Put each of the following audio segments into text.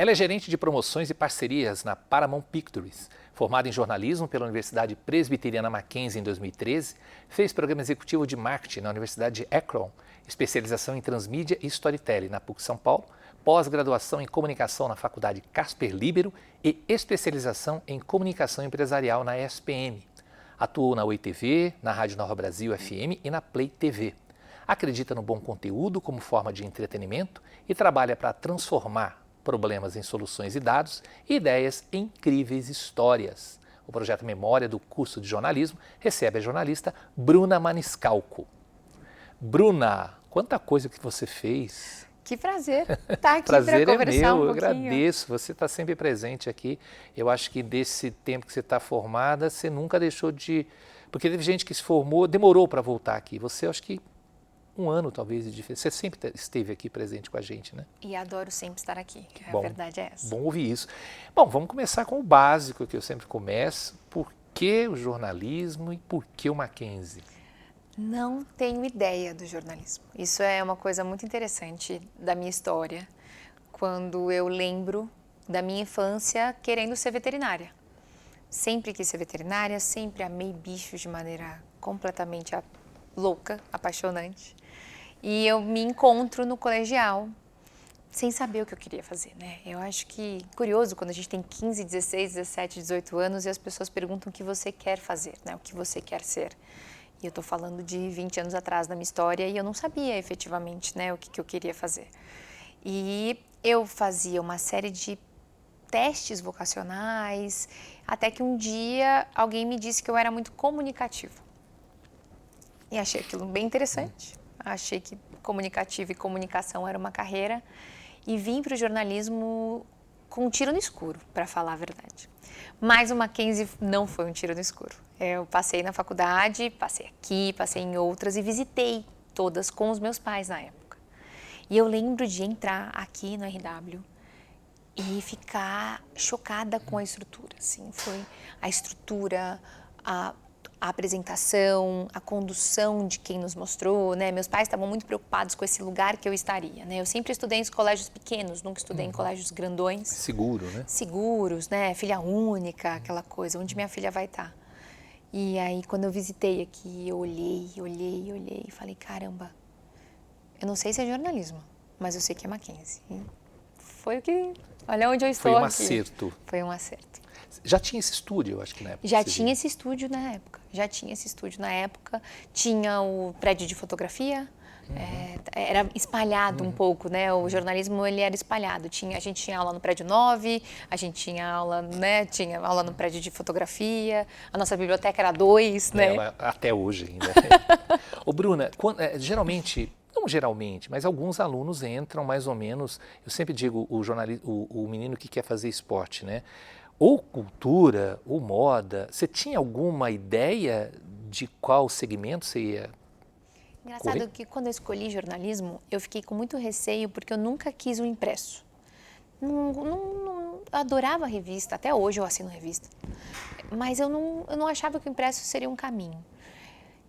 Ela é gerente de promoções e parcerias na Paramount Pictures. Formada em jornalismo pela Universidade Presbiteriana Mackenzie em 2013, fez programa executivo de marketing na Universidade de Akron, especialização em transmídia e storytelling na PUC São Paulo, pós-graduação em comunicação na Faculdade Casper Libero e especialização em comunicação empresarial na ESPM. Atuou na Oi TV, na Rádio Nova Brasil FM e na Play TV. Acredita no bom conteúdo como forma de entretenimento e trabalha para transformar problemas em soluções e dados e ideias em incríveis histórias. O projeto Memória do curso de jornalismo recebe a jornalista Bruna Maniscalco. Bruna, quanta coisa que você fez. Que prazer estar aqui Prazer para conversar é meu, um eu pouquinho. agradeço, você está sempre presente aqui. Eu acho que desse tempo que você está formada, você nunca deixou de... Porque teve gente que se formou, demorou para voltar aqui. Você, acho que um ano talvez de diferença. Você sempre esteve aqui presente com a gente, né? E adoro sempre estar aqui, Bom, a verdade é essa. Bom ouvir isso. Bom, vamos começar com o básico que eu sempre começo. Por que o jornalismo e por que o Mackenzie? Não tenho ideia do jornalismo. Isso é uma coisa muito interessante da minha história, quando eu lembro da minha infância querendo ser veterinária. Sempre quis ser veterinária, sempre amei bichos de maneira completamente louca, apaixonante. E eu me encontro no colegial sem saber o que eu queria fazer, né? Eu acho que curioso quando a gente tem 15, 16, 17, 18 anos e as pessoas perguntam o que você quer fazer, né? O que você quer ser. E eu estou falando de 20 anos atrás da minha história e eu não sabia efetivamente, né, o que eu queria fazer. E eu fazia uma série de testes vocacionais, até que um dia alguém me disse que eu era muito comunicativa. E achei aquilo bem interessante. Achei que comunicativa e comunicação era uma carreira e vim para o jornalismo com um tiro no escuro, para falar a verdade. Mas o Mackenzie não foi um tiro no escuro. Eu passei na faculdade, passei aqui, passei em outras e visitei todas com os meus pais na época. E eu lembro de entrar aqui no RW e ficar chocada com a estrutura. Assim, foi a estrutura, a apresentação, a condução de quem nos mostrou, né? Meus pais estavam muito preocupados com esse lugar que eu estaria, né? Eu sempre estudei em colégios pequenos, nunca estudei em colégios grandões. Seguro, né? Seguros, né? Filha única, aquela coisa, onde minha filha vai estar. E aí, quando eu visitei aqui, eu olhei e falei, caramba, eu não sei se é jornalismo, mas eu sei que é Mackenzie. E foi o que... Olha onde eu estou aqui. Foi um acerto. Foi um acerto. Já tinha esse estúdio, eu acho que na época. Já tinha esse estúdio na época. Tinha o prédio de fotografia, era espalhado um pouco, né? O jornalismo, ele era espalhado. A gente tinha aula no prédio 9, a gente tinha aula, né? Tinha aula no prédio de fotografia, a nossa biblioteca era 2, né? Ela, até hoje ainda. Ô, Bruna, geralmente... Não geralmente, mas alguns alunos entram mais ou menos, eu sempre digo, o menino que quer fazer esporte, né? Ou cultura, ou moda. Você tinha alguma ideia de qual segmento você ia Engraçado correr? que quando eu escolhi jornalismo, eu fiquei com muito receio porque eu nunca quis um impresso. Eu adorava revista, até hoje eu assino revista, mas eu não achava que o impresso seria um caminho.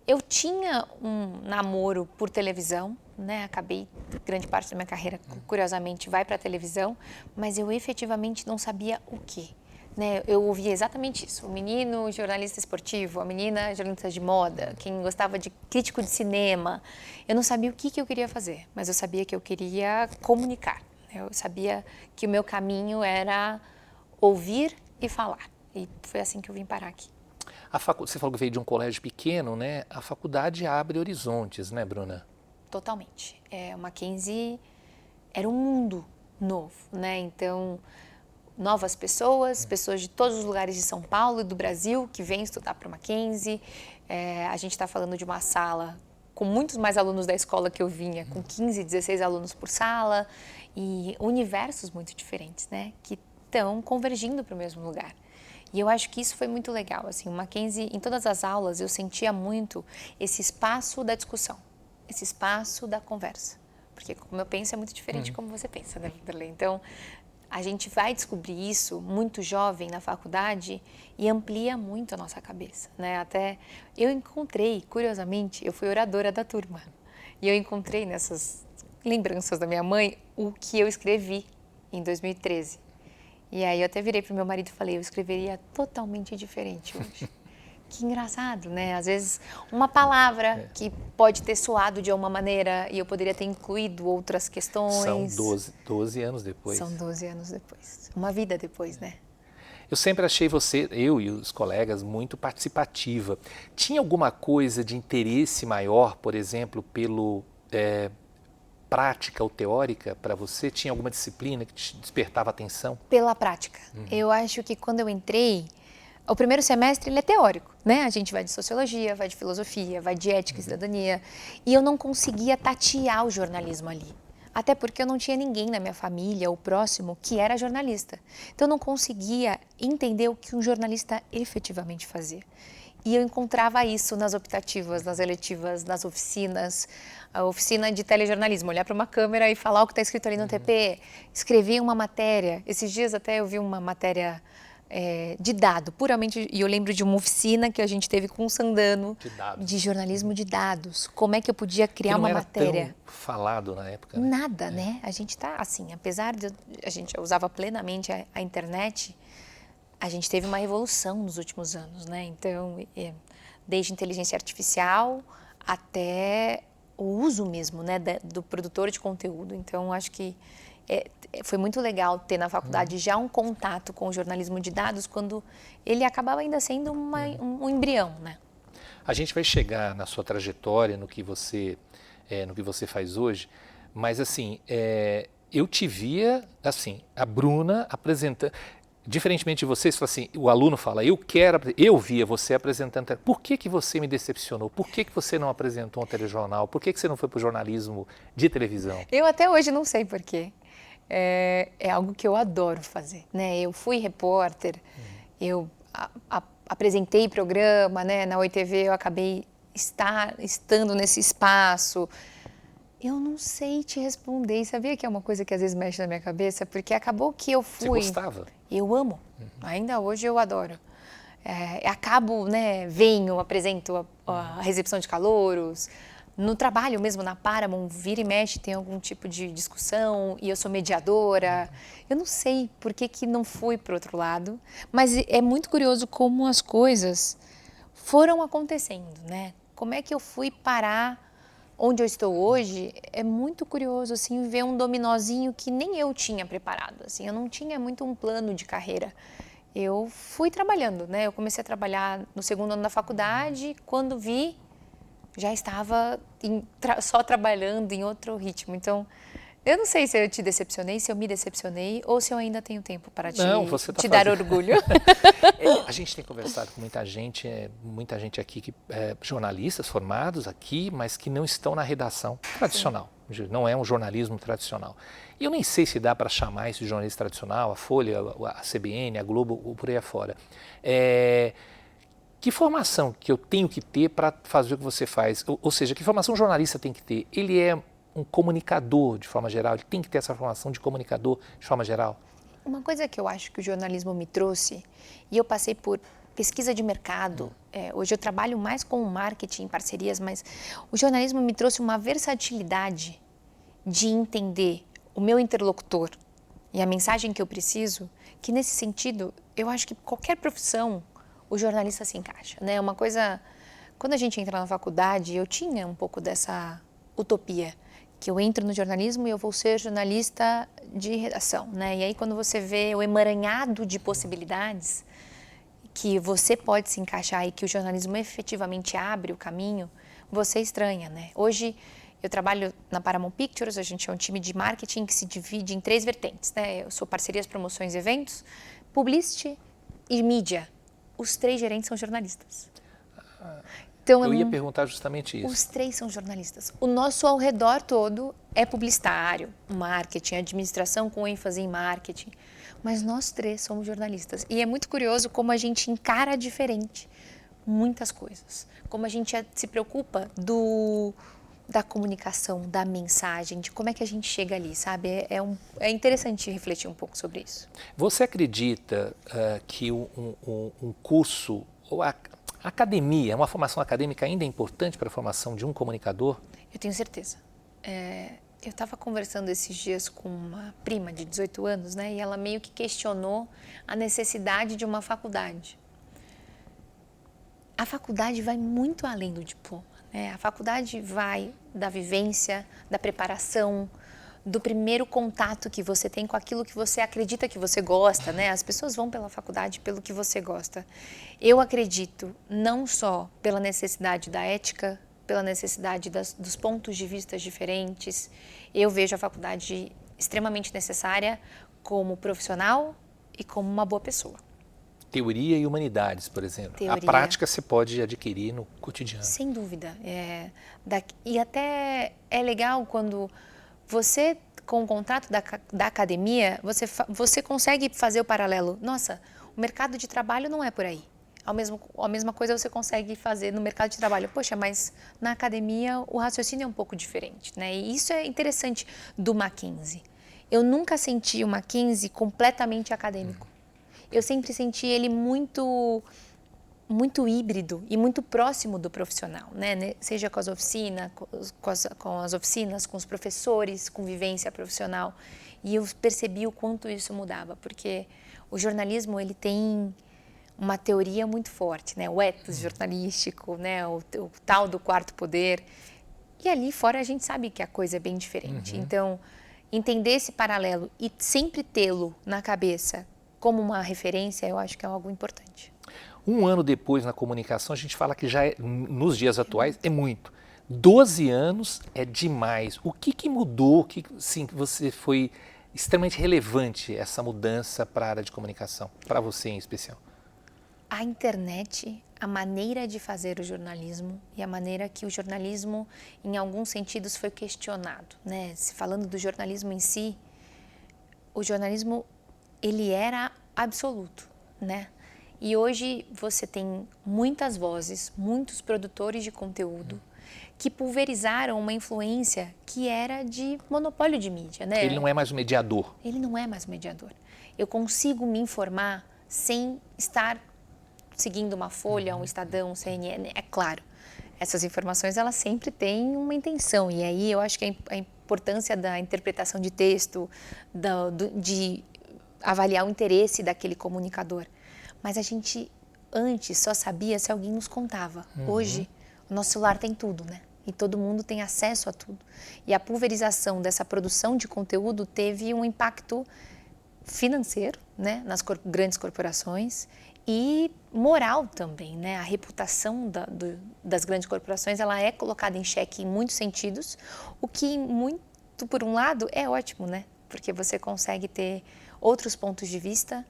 Eu tinha um namoro por televisão, né? Acabei, grande parte da minha carreira, curiosamente, vai para a televisão, mas eu efetivamente não sabia o quê. Né? Eu ouvia exatamente isso, o menino jornalista esportivo, a menina jornalista de moda, quem gostava de crítico de cinema. Eu não sabia o que eu queria fazer, mas eu sabia que eu queria comunicar. Eu sabia que o meu caminho era ouvir e falar. E foi assim que eu vim parar aqui. Você falou que veio de um colégio pequeno, né? A faculdade abre horizontes, né, Bruna? Totalmente. O Mackenzie era um mundo novo, né? Então, novas pessoas de todos os lugares de São Paulo e do Brasil que vêm estudar para o Mackenzie. A gente está falando de uma sala com muitos mais alunos da escola que eu vinha, com 15, 16 alunos por sala, e universos muito diferentes, né? Que estão convergindo para o mesmo lugar. E eu acho que isso foi muito legal, assim, o Mackenzie, em todas as aulas, eu sentia muito esse espaço da discussão, esse espaço da conversa. Porque como eu penso é muito diferente de como você pensa, né, Vanderlei? Então, a gente vai descobrir isso muito jovem na faculdade e amplia muito a nossa cabeça, né? Até eu encontrei, curiosamente, eu fui oradora da turma. E eu encontrei nessas lembranças da minha mãe o que eu escrevi em 2013. E aí eu até virei pro meu marido e falei, eu escreveria totalmente diferente hoje. Que engraçado, né? Às vezes uma palavra que pode ter soado de uma maneira e eu poderia ter incluído outras questões. São 12 anos depois. São 12 anos depois. Uma vida depois, né? Eu sempre achei você, eu e os colegas, muito participativa. Tinha alguma coisa de interesse maior, por exemplo, pelo prática ou teórica para você? Tinha alguma disciplina que te despertava atenção? Pela prática. Eu acho que quando eu entrei, o primeiro semestre ele é teórico, né? A gente vai de sociologia, vai de filosofia, vai de ética e cidadania. E eu não conseguia tatear o jornalismo ali. Até porque eu não tinha ninguém na minha família ou próximo que era jornalista. Então eu não conseguia entender o que um jornalista efetivamente fazia. E eu encontrava isso nas optativas, nas eletivas, nas oficinas. A oficina de telejornalismo, olhar para uma câmera e falar o que está escrito ali no TP. Escrever uma matéria. Esses dias até eu vi uma matéria de dado, puramente, e eu lembro de uma oficina que a gente teve com o Sandano, de jornalismo de dados. Como é que eu podia criar uma matéria? Não era tão falado na época, né? Nada, né? A gente tá assim, apesar de a gente usava plenamente a internet, a gente teve uma evolução nos últimos anos, né? Então, desde inteligência artificial até o uso mesmo, né, do produtor de conteúdo. Então, acho que foi muito legal ter na faculdade já um contato com o jornalismo de dados, quando ele acabava ainda sendo um embrião, né? A gente vai chegar na sua trajetória, no que você faz hoje, mas assim, eu te via, assim, a Bruna apresentando, diferentemente de vocês, assim, o aluno fala, eu via você apresentando, por que você me decepcionou? Por que você não apresentou um telejornal? Por que você não foi para o jornalismo de televisão? Eu até hoje não sei por quê. É algo que eu adoro fazer, né? Eu fui repórter, eu apresentei programa, né? Na OITV eu acabei estando nesse espaço. Eu não sei te responder. Sabia que é uma coisa que às vezes mexe na minha cabeça? Porque acabou que eu fui... Você gostava? Eu amo. Ainda hoje eu adoro. Acabo, né? Venho, apresento a recepção de calouros. No trabalho mesmo, na Paramount, vira e mexe, tem algum tipo de discussão e eu sou mediadora. Eu não sei por que não fui para o outro lado, mas é muito curioso como as coisas foram acontecendo, né? Como é que eu fui parar onde eu estou hoje? É muito curioso, assim, ver um dominozinho que nem eu tinha preparado, assim. Eu não tinha muito um plano de carreira. Eu fui trabalhando, né? Eu comecei a trabalhar no segundo ano da faculdade, quando vi... já estava só trabalhando em outro ritmo. Então, eu não sei se eu te decepcionei, se eu me decepcionei ou se eu ainda tenho tempo para te dar orgulho. A gente tem conversado com muita gente aqui, jornalistas formados aqui, mas que não estão na redação tradicional. Sim. Não é um jornalismo tradicional. E eu nem sei se dá para chamar esse jornalismo tradicional, a Folha, a CBN, a Globo, ou por aí afora. Que formação que eu tenho que ter para fazer o que você faz? Ou seja, que formação o jornalista tem que ter? Ele é um comunicador de forma geral? Ele tem que ter essa formação de comunicador de forma geral? Uma coisa que eu acho que o jornalismo me trouxe, e eu passei por pesquisa de mercado, hoje eu trabalho mais com marketing, parcerias, mas o jornalismo me trouxe uma versatilidade de entender o meu interlocutor e a mensagem que eu preciso, que nesse sentido, eu acho que qualquer profissão, o jornalista se encaixa, né? Uma coisa, quando a gente entra na faculdade, eu tinha um pouco dessa utopia, que eu entro no jornalismo e eu vou ser jornalista de redação, né? E aí quando você vê o emaranhado de possibilidades que você pode se encaixar e que o jornalismo efetivamente abre o caminho, você estranha, né? Hoje eu trabalho na Paramount Pictures, a gente é um time de marketing que se divide em 3 vertentes, né? Eu sou parcerias, promoções e eventos, publicity e mídia. Os 3 gerentes são jornalistas. Então, eu ia perguntar justamente isso. Os 3 são jornalistas. O nosso ao redor todo é publicitário, marketing, administração com ênfase em marketing. Mas nós 3 somos jornalistas. E é muito curioso como a gente encara diferente muitas coisas. Como a gente se preocupa da comunicação, da mensagem, de como é que a gente chega ali, sabe? É interessante refletir um pouco sobre isso. Você acredita que um curso, ou a academia, uma formação acadêmica ainda é importante para a formação de um comunicador? Eu tenho certeza. Eu estava conversando esses dias com uma prima de 18 anos, né? E ela meio que questionou a necessidade de uma faculdade. A faculdade vai muito além do diploma, né? A faculdade vai da vivência, da preparação, do primeiro contato que você tem com aquilo que você acredita que você gosta, né? As pessoas vão pela faculdade pelo que você gosta. Eu acredito não só pela necessidade da ética, pela necessidade dos pontos de vista diferentes. Eu vejo a faculdade extremamente necessária como profissional e como uma boa pessoa. Teoria e humanidades, por exemplo. Teoria. A prática você pode adquirir no cotidiano. Sem dúvida. E até é legal quando você, com o contrato da academia, você consegue fazer o paralelo. Nossa, o mercado de trabalho não é por aí. A mesma coisa você consegue fazer no mercado de trabalho. Poxa, mas na academia o raciocínio é um pouco diferente, né? E isso é interessante do Mackenzie. Eu nunca senti o Mackenzie completamente acadêmico. Eu sempre senti ele muito híbrido e muito próximo do profissional, né? Seja com as oficinas, com os professores, com vivência profissional. E eu percebi o quanto isso mudava, porque o jornalismo ele tem uma teoria muito forte, né? O ethos jornalístico, né? O tal do quarto poder. E ali fora a gente sabe que a coisa é bem diferente. Então, entender esse paralelo e sempre tê-lo na cabeça como uma referência, eu acho que é algo importante. Um ano depois na comunicação, a gente fala que já nos dias atuais é muito. 12 anos é demais. O que mudou? Sim, você foi extremamente relevante essa mudança para a área de comunicação, para você em especial? A internet, a maneira de fazer o jornalismo e a maneira que o jornalismo, em alguns sentidos, foi questionado, né? Se falando do jornalismo em si, o jornalismo ele era absoluto, né? E hoje você tem muitas vozes, muitos produtores de conteúdo que pulverizaram uma influência que era de monopólio de mídia, né? Ele não é mais um mediador. Ele não é mais um mediador. Eu consigo me informar sem estar seguindo uma Folha, um Estadão, um CNN. É claro, essas informações elas sempre têm uma intenção. E aí eu acho que a importância da interpretação de texto, de avaliar o interesse daquele comunicador. Mas a gente antes só sabia se alguém nos contava. Hoje, o nosso celular tem tudo, né? E todo mundo tem acesso a tudo. E a pulverização dessa produção de conteúdo teve um impacto financeiro, né? Nas grandes corporações e moral também, né? A reputação das grandes corporações ela é colocada em xeque em muitos sentidos, o que muito, por um lado, é ótimo, né? Porque você consegue ter outros pontos de vista.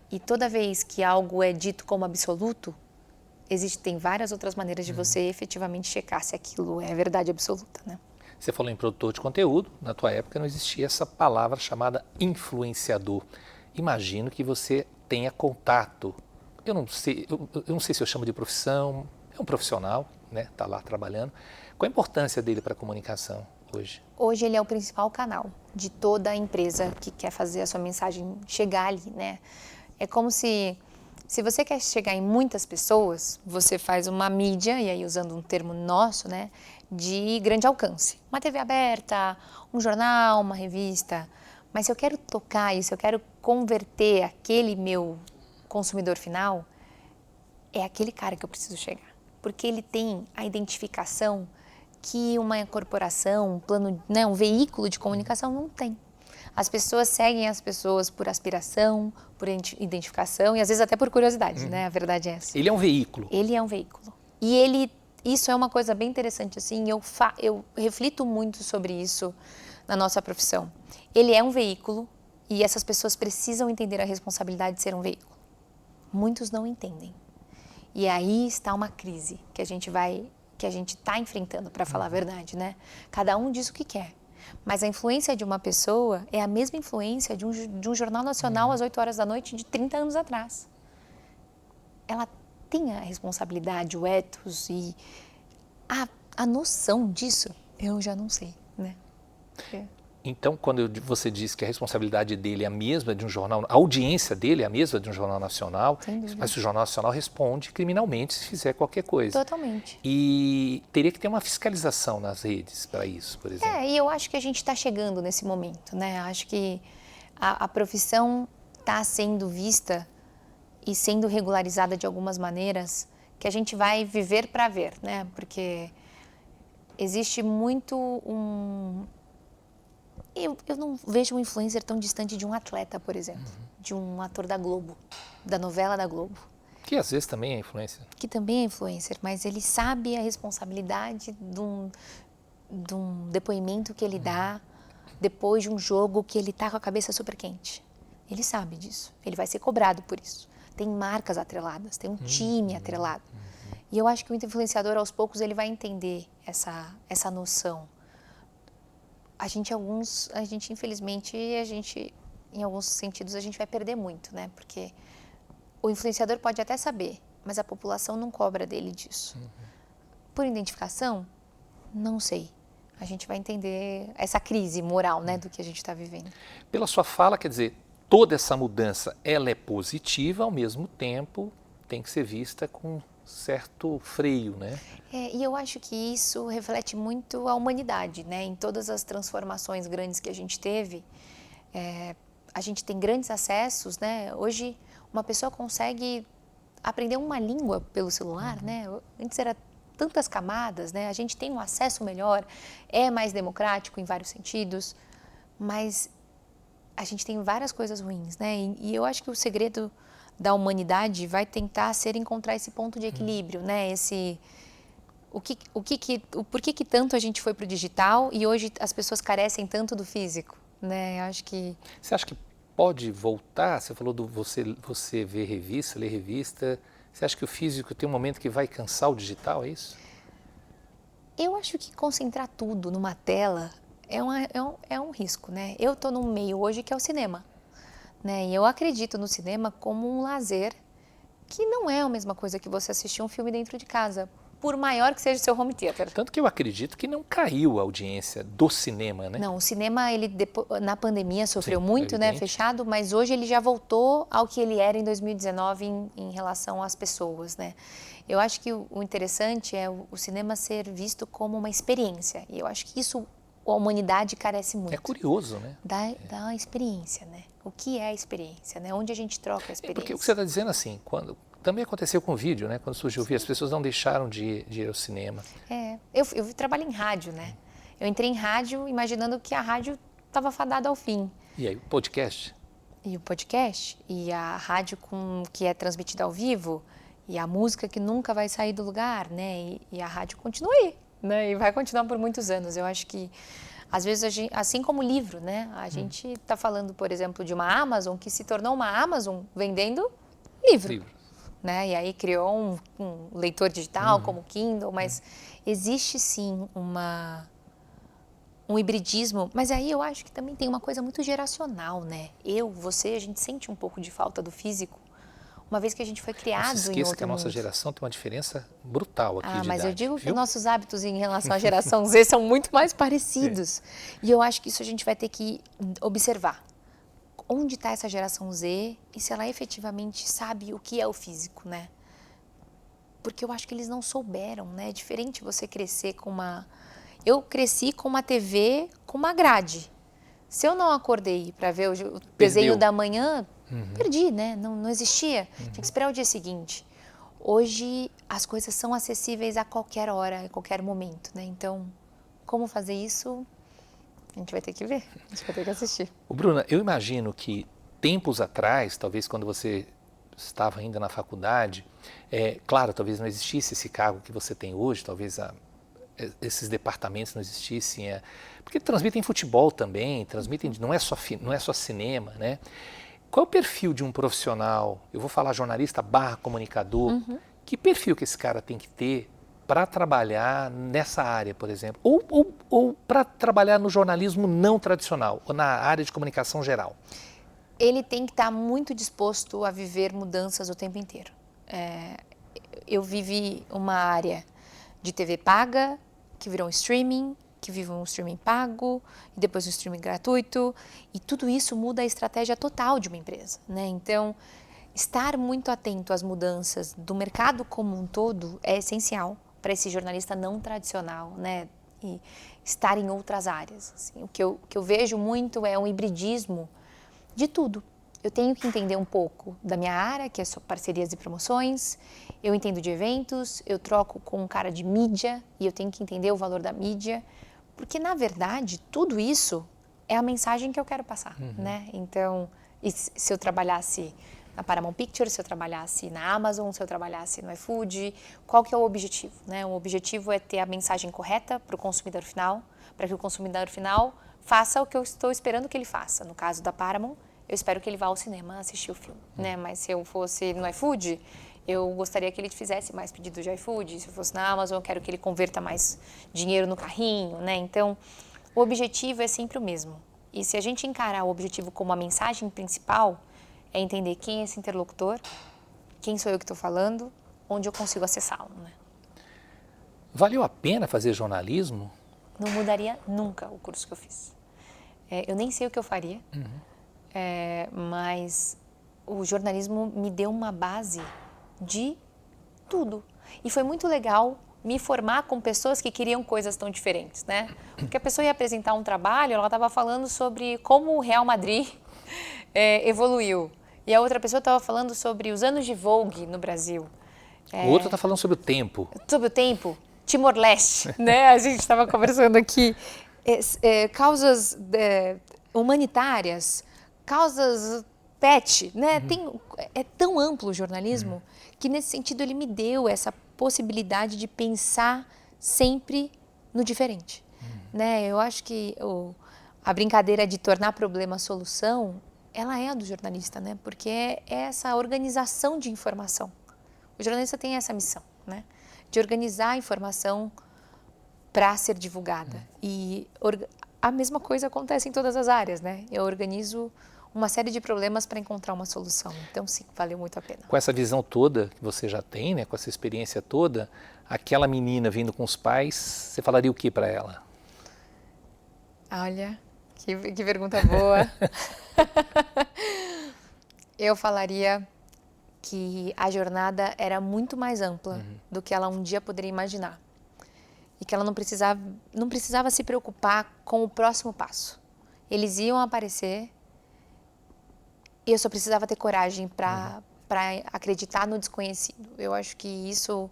E toda vez que algo é dito como absoluto, tem várias outras maneiras de você efetivamente checar se aquilo é verdade absoluta, né? Você falou em produtor de conteúdo, na tua época não existia essa palavra chamada influenciador. Imagino que você tenha contato, eu não sei se eu chamo de profissão, é um profissional, né? Está lá trabalhando. Qual a importância dele para a comunicação hoje? Hoje ele é o principal canal de toda a empresa que quer fazer a sua mensagem chegar ali, né? É como se você quer chegar em muitas pessoas, você faz uma mídia, e aí usando um termo nosso, né, de grande alcance. Uma TV aberta, um jornal, uma revista. Mas se eu quero tocar isso, se eu quero converter aquele meu consumidor final, é aquele cara que eu preciso chegar. Porque ele tem a identificação que uma corporação, um plano, né, um veículo de comunicação não tem. As pessoas seguem as pessoas por aspiração, por identificação e às vezes até por curiosidade, né? A verdade é essa. Ele é um veículo. Ele é um veículo. E isso é uma coisa bem interessante, assim, eu reflito muito sobre isso na nossa profissão. Ele é um veículo e essas pessoas precisam entender a responsabilidade de ser um veículo. Muitos não entendem. E aí está uma crise que a gente está enfrentando, para falar a verdade, né? Cada um diz o que quer. Mas a influência de uma pessoa é a mesma influência de um jornal nacional às 8 horas da noite de 30 anos atrás. Ela tem a responsabilidade, o ethos e a noção disso, eu já não sei, né? Então, quando você diz que a responsabilidade dele é a mesma de um jornal, a audiência dele é a mesma de um jornal nacional, mas o jornal nacional responde criminalmente se fizer qualquer coisa. Totalmente. E teria que ter uma fiscalização nas redes para isso, por exemplo. E eu acho que a gente está chegando nesse momento, né? Acho que a profissão está sendo vista e sendo regularizada de algumas maneiras que a gente vai viver para ver, né? Porque existe muito Eu não vejo um influencer tão distante de um atleta, por exemplo, de um ator da Globo, da novela da Globo. Que às vezes também é influencer. Que também é influencer, mas ele sabe a responsabilidade de um depoimento que ele dá depois de um jogo que ele está com a cabeça super quente. Ele sabe disso, ele vai ser cobrado por isso. Tem marcas atreladas, tem um time atrelado. E eu acho que o influenciador, aos poucos, ele vai entender essa noção. Infelizmente, em alguns sentidos, a gente vai perder muito, né? Porque o influenciador pode até saber, mas a população não cobra dele disso. Por identificação, não sei. A gente vai entender essa crise moral, né, do que a gente está vivendo. Pela sua fala, quer dizer, toda essa mudança, ela é positiva, ao mesmo tempo tem que ser vista com certo freio, né? E eu acho que isso reflete muito a humanidade, né? Em todas as transformações grandes que a gente teve, a gente tem grandes acessos, né? Hoje, uma pessoa consegue aprender uma língua pelo celular, né? Antes era tantas camadas, né? A gente tem um acesso melhor, é mais democrático em vários sentidos, mas a gente tem várias coisas ruins, né? E eu acho que o segredo da humanidade vai tentar ser encontrar esse ponto de equilíbrio, né? Por que tanto a gente foi para o digital e hoje as pessoas carecem tanto do físico, né? Acho que... Você acha que pode voltar? Você falou do você ver revista, ler revista. Você acha que o físico tem um momento que vai cansar o digital, é isso? Eu acho que concentrar tudo numa tela é um risco, né? Eu estou num meio hoje que é o cinema. Né? E eu acredito no cinema como um lazer que não é a mesma coisa que você assistir um filme dentro de casa, por maior que seja o seu home theater. Tanto que eu acredito que não caiu a audiência do cinema, né? Não, o cinema, na pandemia sofreu Sim, muito, né, evidente. fechado, mas hoje ele já voltou ao que ele era em 2019 em relação às pessoas, né? Eu acho que o interessante é o cinema ser visto como uma experiência, e eu acho que isso a humanidade carece muito. É curioso, né? Da experiência, né? O que é a experiência, né? Onde a gente troca a experiência. Porque o que você está dizendo assim, também aconteceu com o vídeo, né? Quando surgiu o vídeo, as pessoas não deixaram de ir ao cinema. Eu trabalho em rádio, né? Eu entrei em rádio imaginando que a rádio estava fadada ao fim. E aí, o podcast? E o podcast, e a rádio que é transmitida ao vivo, e a música que nunca vai sair do lugar, né? E a rádio continua aí, né? E vai continuar por muitos anos. Eu acho que às vezes, assim como o livro, né? A gente está falando, por exemplo, de uma Amazon que se tornou uma Amazon vendendo livro. Né? E aí criou um leitor digital como o Kindle, mas existe sim um hibridismo. Mas aí eu acho que também tem uma coisa muito geracional, né? Você, a gente sente um pouco de falta do físico, uma vez que a gente foi criado em outro mundo. Não se esqueça que a nossa geração tem uma diferença brutal aqui de idade. Mas eu digo que viu? os nossos hábitos em relação à geração Z são muito mais parecidos. E eu acho que isso a gente vai ter que observar. Onde está essa geração Z e se ela efetivamente sabe o que é o físico, né? Porque eu acho que eles não souberam, né? É diferente você crescer com uma... Eu cresci com uma TV com uma grade. Se eu não acordei para ver o desenho da manhã, perdi, né? Não existia. Tinha que esperar o dia seguinte. Hoje, as coisas são acessíveis a qualquer hora, a qualquer momento, né? Então, como fazer isso, a gente vai ter que ver, a gente vai ter que assistir. Bruna, eu imagino que tempos atrás, talvez quando você estava ainda na faculdade, claro, talvez não existisse esse cargo que você tem hoje, talvez esses departamentos não existissem, porque transmitem futebol também, transmitem, não é só cinema, né? Qual é o perfil de um profissional, eu vou falar jornalista / comunicador, que perfil que esse cara tem que ter para trabalhar nessa área, por exemplo, ou para trabalhar no jornalismo não tradicional, ou na área de comunicação geral? Ele tem que estar muito disposto a viver mudanças o tempo inteiro. Eu vivi uma área de TV paga, que virou um streaming, que vive um streaming pago, e depois um streaming gratuito, e tudo isso muda a estratégia total de uma empresa, né? Então, estar muito atento às mudanças do mercado como um todo é essencial para esse jornalista não tradicional, né? E estar em outras áreas. Assim. O que eu vejo muito é um hibridismo de tudo. Eu tenho que entender um pouco da minha área, que é só parcerias e promoções, eu entendo de eventos, eu troco com um cara de mídia e eu tenho que entender o valor da mídia, porque, na verdade, tudo isso é a mensagem que eu quero passar, né? Então, se eu trabalhasse na Paramount Pictures, se eu trabalhasse na Amazon, se eu trabalhasse no iFood, qual que é o objetivo, né? O objetivo é ter a mensagem correta para o consumidor final, para que o consumidor final faça o que eu estou esperando que ele faça. No caso da Paramount, eu espero que ele vá ao cinema assistir o filme, né? Mas se eu fosse no iFood, eu gostaria que ele fizesse mais pedidos de iFood. Se eu fosse na Amazon, eu quero que ele converta mais dinheiro no carrinho, né? Então, o objetivo é sempre o mesmo. E se a gente encarar o objetivo como a mensagem principal, é entender quem é esse interlocutor, quem sou eu que estou falando, onde eu consigo acessá-lo, né? Valeu a pena fazer jornalismo? Não mudaria nunca o curso que eu fiz. Eu nem sei o que eu faria, mas o jornalismo me deu uma base de tudo. E foi muito legal me formar com pessoas que queriam coisas tão diferentes, né? Porque a pessoa ia apresentar um trabalho, ela estava falando sobre como o Real Madrid evoluiu. E a outra pessoa estava falando sobre os anos de Vogue no Brasil. O outro está falando sobre o tempo. Sobre o tempo, Timor-Leste, né? A gente estava conversando aqui. Causas humanitárias, causas pet, né? É tão amplo o jornalismo que, nesse sentido, ele me deu essa possibilidade de pensar sempre no diferente, né? Eu acho que a brincadeira de tornar problema solução, ela é a do jornalista, né? Porque é essa organização de informação. O jornalista tem essa missão, né? De organizar a informação para ser divulgada. E a mesma coisa acontece em todas as áreas, né? Eu organizo uma série de problemas para encontrar uma solução. Então, sim, valeu muito a pena. Com essa visão toda que você já tem, né? Com essa experiência toda, aquela menina vindo com os pais, você falaria o que para ela? Olha, que pergunta boa. Eu falaria que a jornada era muito mais ampla do que ela um dia poderia imaginar. E que ela não precisava se preocupar com o próximo passo. Eles iam aparecer e eu só precisava ter coragem para acreditar no desconhecido. Eu acho que isso...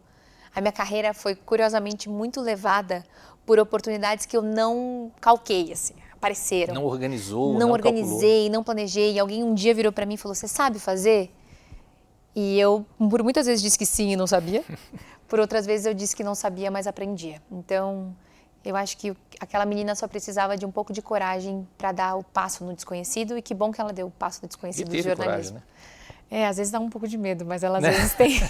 A minha carreira foi, curiosamente, muito levada por oportunidades que eu não calquei, assim, apareceram. Não organizou, não organizei, calculou. não planejei. Alguém um dia virou para mim e falou, você sabe fazer? E eu, por muitas vezes, disse que sim e não sabia. Por outras vezes, eu disse que não sabia, mas aprendia. Então, eu acho que aquela menina só precisava de um pouco de coragem para dar o passo no desconhecido. E que bom que ela deu o passo no desconhecido do jornalismo. Coragem, né? Às vezes dá um pouco de medo, mas ela às vezes tem...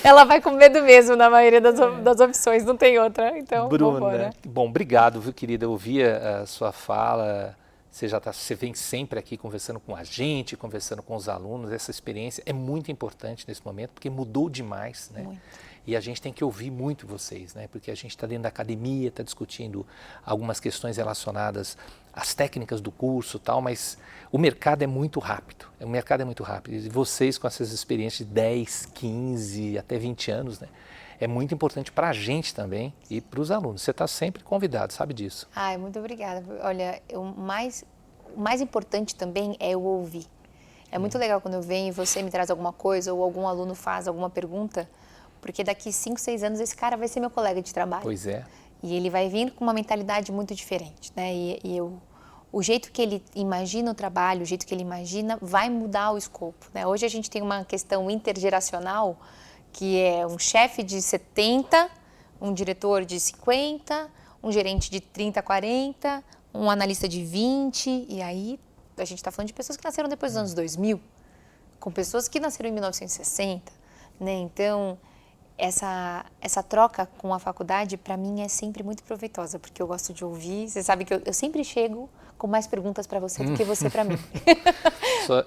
Ela vai com medo mesmo na maioria das opções, não tem outra. Então, Bruna, bom, obrigado, viu, querida? Eu ouvi a sua fala... Você vem sempre aqui conversando com a gente, conversando com os alunos. Essa experiência é muito importante nesse momento, porque mudou demais, né? Muito. E a gente tem que ouvir muito vocês, né? Porque a gente está dentro da academia, está discutindo algumas questões relacionadas às técnicas do curso e tal, mas o mercado é muito rápido. O mercado é muito rápido. E vocês, com essas experiências de 10, 15, até 20 anos, né? É muito importante para a gente também e para os alunos. Você está sempre convidado, sabe disso. Ai, muito obrigada. Olha, o mais importante também é eu ouvir. É muito legal quando eu venho e você me traz alguma coisa ou algum aluno faz alguma pergunta, porque daqui 5, 6 anos esse cara vai ser meu colega de trabalho. Pois é. E ele vai vir com uma mentalidade muito diferente, né? O jeito que ele imagina o trabalho, o jeito que ele imagina, vai mudar o escopo, né? Hoje a gente tem uma questão intergeracional, que é um chefe de 70, um diretor de 50, um gerente de 30, 40, um analista de 20, e aí a gente está falando de pessoas que nasceram depois dos anos 2000, com pessoas que nasceram em 1960, né? Então, essa troca com a faculdade, para mim, é sempre muito proveitosa, porque eu gosto de ouvir. Você sabe que eu sempre chego com mais perguntas para você do que você para mim.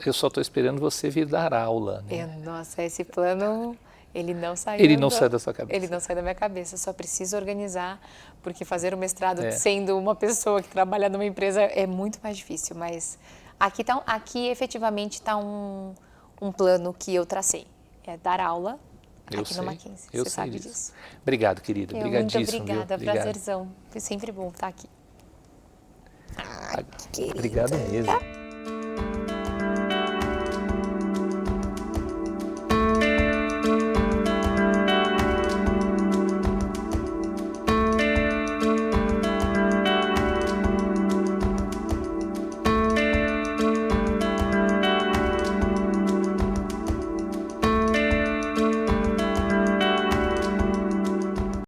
Eu só estou esperando você vir dar aula, né? Nossa, esse plano Ele não saiu. Ele não saiu da sua cabeça. Ele não saiu da minha cabeça, só preciso organizar, porque fazer o mestrado sendo uma pessoa que trabalha numa empresa é muito mais difícil, mas aqui efetivamente está um plano que eu tracei, é dar aula aqui no Mackenzie, você sabe disso. Obrigado, querida, obrigadíssimo. Muito obrigada, prazerzão, foi sempre bom estar aqui. Obrigado mesmo.